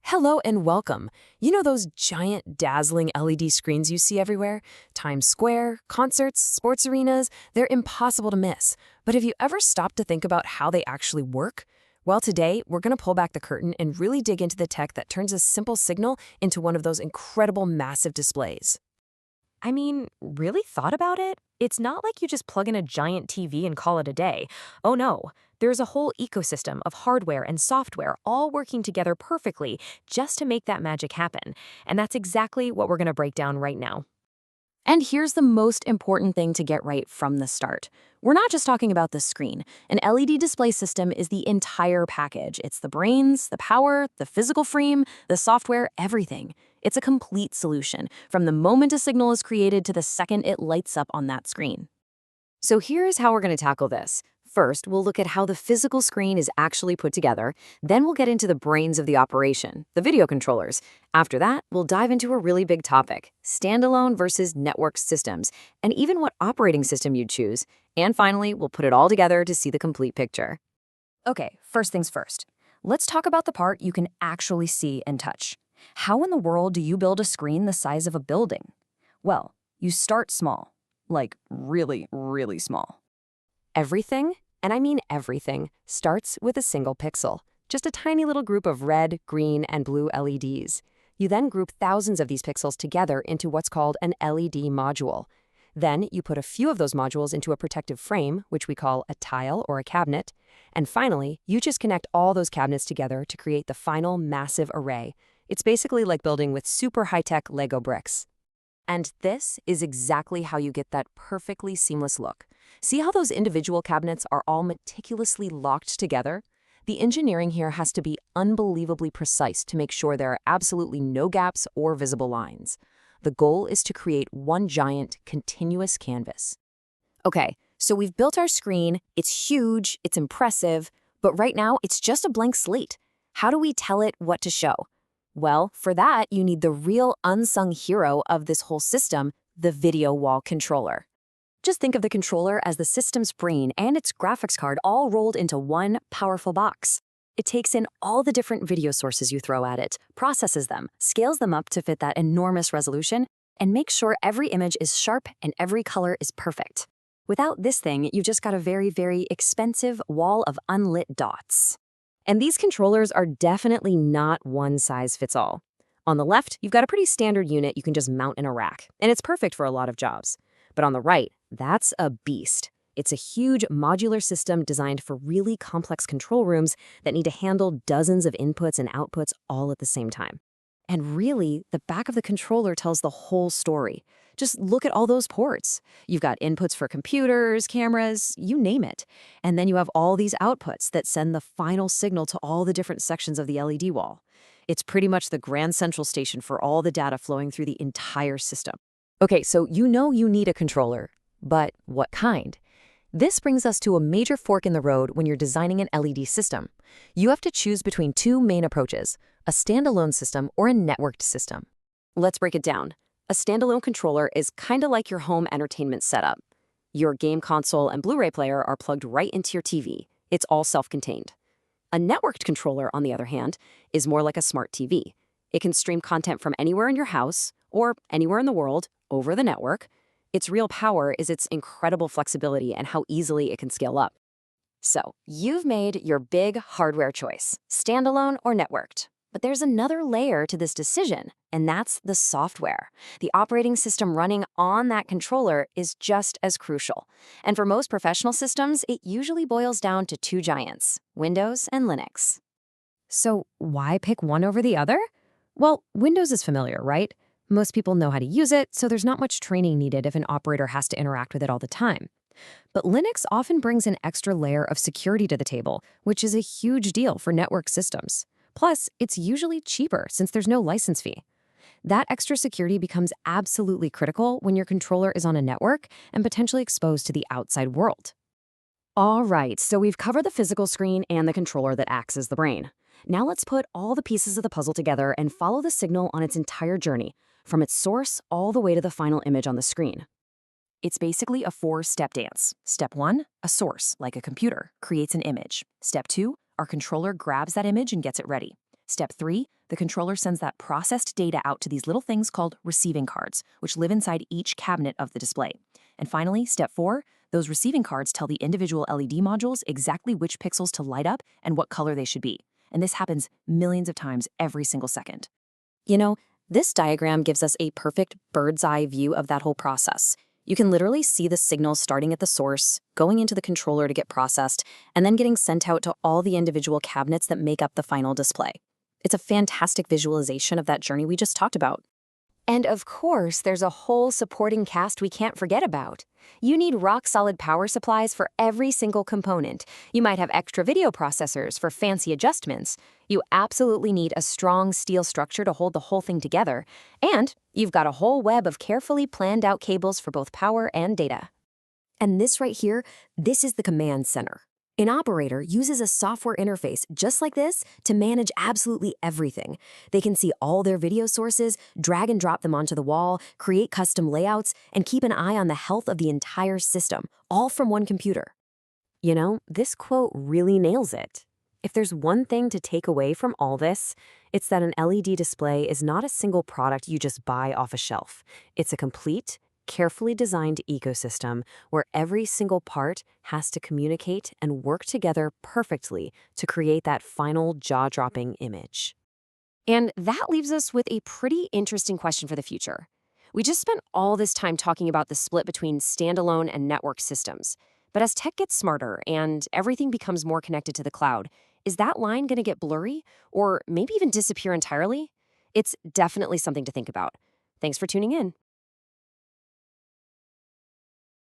Hello and welcome. You know those giant, dazzling LED screens you see everywhere? Times Square, concerts, sports arenas, they're impossible to miss. But have you ever stopped to think about how they actually work? Well, today, we're going to pull back the curtain and really dig into the tech that turns a simple signal into one of those incredible massive displays. Really thought about it? It's not like you just plug in a giant TV and call it a day. Oh no, there's a whole ecosystem of hardware and software all working together perfectly just to make that magic happen. And that's exactly what we're going to break down right now. And here's the most important thing to get right from the start. We're not just talking about the screen. An LED display system is the entire package. It's the brains, the power, the physical frame, the software, everything. It's a complete solution, from the moment a signal is created to the second it lights up on that screen. So here's how we're going to tackle this. First, we'll look at how the physical screen is actually put together. Then we'll get into the brains of the operation, the video controllers. After that, we'll dive into a really big topic, standalone versus network systems, and even what operating system you'd choose. And finally, we'll put it all together to see the complete picture. Okay, first things first. Let's talk about the part you can actually see and touch. How in the world do you build a screen the size of a building? Well, you start small, like really, really small. Everything, and I mean everything, starts with a single pixel, just a tiny little group of red, green, and blue LEDs. You then group thousands of these pixels together into what's called an LED module. Then you put a few of those modules into a protective frame, which we call a tile or a cabinet. And finally, you just connect all those cabinets together to create the final massive array. It's basically like building with super high-tech Lego bricks. And this is exactly how you get that perfectly seamless look. See how those individual cabinets are all meticulously locked together? The engineering here has to be unbelievably precise to make sure there are absolutely no gaps or visible lines. The goal is to create one giant, continuous canvas. Okay, so we've built our screen, it's huge, it's impressive, but right now it's just a blank slate. How do we tell it what to show? Well, for that, you need the real unsung hero of this whole system, the video wall controller. Just think of the controller as the system's brain and its graphics card all rolled into one powerful box. It takes in all the different video sources you throw at it, processes them, scales them up to fit that enormous resolution, and makes sure every image is sharp and every color is perfect. Without this thing, you've just got a very, very expensive wall of unlit dots. And these controllers are definitely not one size fits all. On the left, you've got a pretty standard unit you can just mount in a rack, and it's perfect for a lot of jobs. But on the right, that's a beast. It's a huge modular system designed for really complex control rooms that need to handle dozens of inputs and outputs all at the same time. And really, the back of the controller tells the whole story. Just look at all those ports. You've got inputs for computers, cameras, you name it. And then you have all these outputs that send the final signal to all the different sections of the LED wall. It's pretty much the grand central station for all the data flowing through the entire system. Okay, so you know you need a controller, but what kind? This brings us to a major fork in the road when you're designing an LED system. You have to choose between two main approaches, a standalone system or a networked system. Let's break it down. A standalone controller is kind of like your home entertainment setup. Your game console and Blu-ray player are plugged right into your TV. It's all self-contained. A networked controller, on the other hand, is more like a smart TV. It can stream content from anywhere in your house or anywhere in the world over the network. Its real power is its incredible flexibility and how easily it can scale up. So, you've made your big hardware choice, standalone or networked. But there's another layer to this decision, and that's the software. The operating system running on that controller is just as crucial. And for most professional systems, it usually boils down to two giants, Windows and Linux. So why pick one over the other? Well, Windows is familiar, right? Most people know how to use it, so there's not much training needed if an operator has to interact with it all the time. But Linux often brings an extra layer of security to the table, which is a huge deal for network systems. Plus, it's usually cheaper since there's no license fee. That extra security becomes absolutely critical when your controller is on a network and potentially exposed to the outside world. All right, so we've covered the physical screen and the controller that acts as the brain. Now let's put all the pieces of the puzzle together and follow the signal on its entire journey, from its source all the way to the final image on the screen. It's basically a four-step dance. Step 1, a source, like a computer, creates an image. Step 2, our controller grabs that image and gets it ready. Step 3, the controller sends that processed data out to these little things called receiving cards, which live inside each cabinet of the display. And finally, step 4, those receiving cards tell the individual LED modules exactly which pixels to light up and what color they should be. And this happens millions of times every single second. You know, this diagram gives us a perfect bird's eye view of that whole process. You can literally see the signals starting at the source, going into the controller to get processed, and then getting sent out to all the individual cabinets that make up the final display. It's a fantastic visualization of that journey we just talked about. And of course, there's a whole supporting cast we can't forget about. You need rock-solid power supplies for every single component. You might have extra video processors for fancy adjustments. You absolutely need a strong steel structure to hold the whole thing together. And you've got a whole web of carefully planned out cables for both power and data. And this right here, this is the command center. An operator uses a software interface just like this to manage absolutely everything. They can see all their video sources, drag and drop them onto the wall, create custom layouts, and keep an eye on the health of the entire system, all from one computer. You know, this quote really nails it. If there's one thing to take away from all this, it's that an LED display is not a single product you just buy off a shelf. It's a complete, carefully designed ecosystem where every single part has to communicate and work together perfectly to create that final jaw-dropping image. And that leaves us with a pretty interesting question for the future. We just spent all this time talking about the split between standalone and network systems. But as tech gets smarter and everything becomes more connected to the cloud, is that line going to get blurry or maybe even disappear entirely? It's definitely something to think about. Thanks for tuning in.